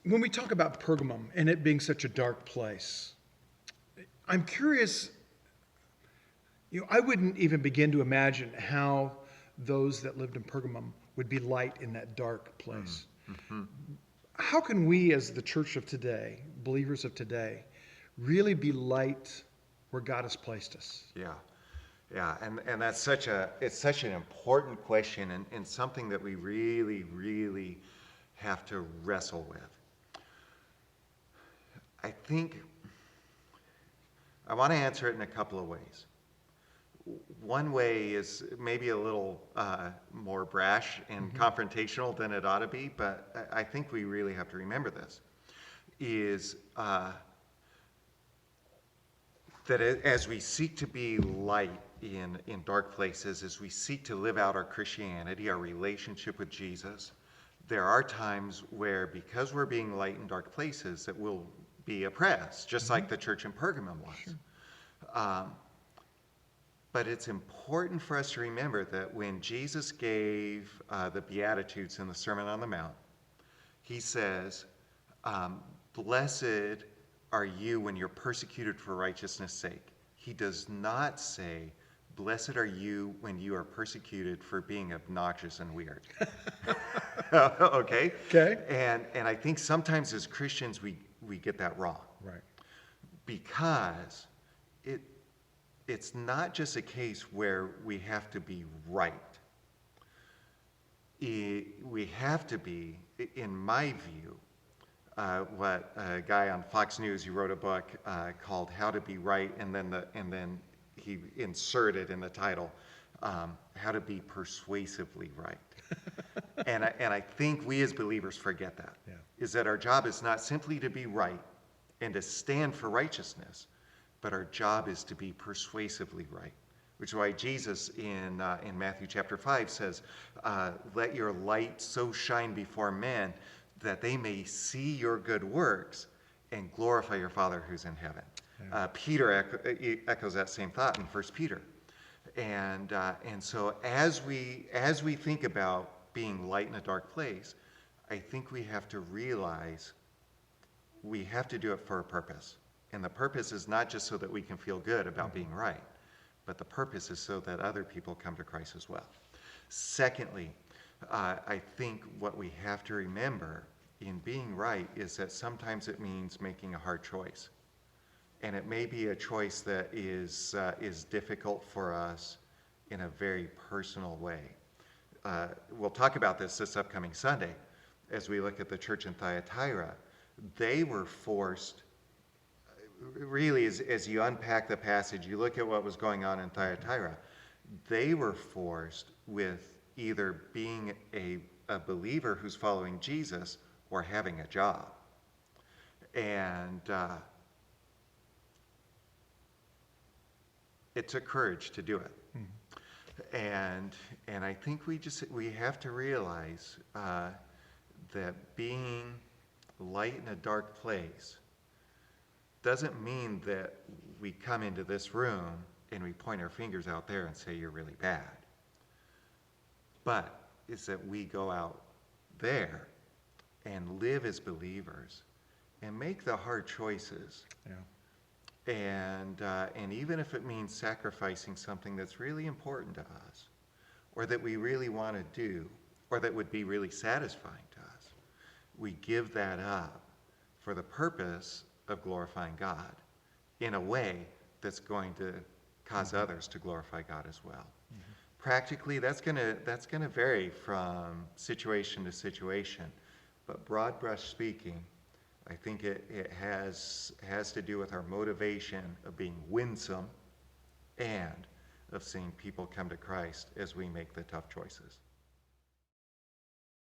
when we talk about Pergamum and it being such a dark place, I'm curious, I wouldn't even begin to imagine how those that lived in Pergamum would be light in that dark place. Mm-hmm. How can we, as the church of today, believers of today, really be light where God has placed us? Yeah. Yeah, and that's it's such an important question and something that we really, really have to wrestle with. I think I want to answer it in a couple of ways. One way is maybe a little more brash and confrontational than it ought to be, but I think we really have to remember this, is that as we seek to be light in dark places, as we seek to live out our Christianity, our relationship with Jesus, there are times where, because we're being light in dark places, that we'll be oppressed, just like the church in Pergamum was. Sure. But it's important for us to remember that when Jesus gave the Beatitudes in the Sermon on the Mount, he says, blessed are you when you're persecuted for righteousness' sake. He does not say, blessed are you when you are persecuted for being obnoxious and weird. Okay? Okay. And I think sometimes as Christians we get that wrong. Right. Because it's not just a case where we have to be right. We have to be, in my view, what a guy on Fox News, he wrote a book called How to Be Right, and then he inserted in the title, How to Be Persuasively Right. and I think we as believers forget that. Yeah. Is that our job is not simply to be right and to stand for righteousness, but our job is to be persuasively right. Which is why Jesus in Matthew chapter 5 says, let your light so shine before men that they may see your good works and glorify your Father who's in heaven. Yeah. Peter echoes that same thought in 1 Peter. And so as we think about being light in a dark place, I think we have to realize we have to do it for a purpose. And the purpose is not just so that we can feel good about being right, but the purpose is so that other people come to Christ as well. Secondly, I think what we have to remember in being right is that sometimes it means making a hard choice. And it may be a choice that is difficult for us in a very personal way. We'll talk about this upcoming Sunday as we look at the church in Thyatira. They were forced, really, as you unpack the passage, you look at what was going on in Thyatira, they were forced with either being a believer who's following Jesus or having a job. And it took courage to do it. And I think we have to realize that being light in a dark place doesn't mean that we come into this room and we point our fingers out there and say you're really bad. But it's that we go out there and live as believers and make the hard choices. Yeah. And even if it means sacrificing something that's really important to us, or that we really want to do, or that would be really satisfying to us, we give that up for the purpose of glorifying God in a way that's going to cause others to glorify God as well. Practically, that's gonna vary from situation to situation, but broad brush speaking, I think it has to do with our motivation of being winsome and of seeing people come to Christ as we make the tough choices.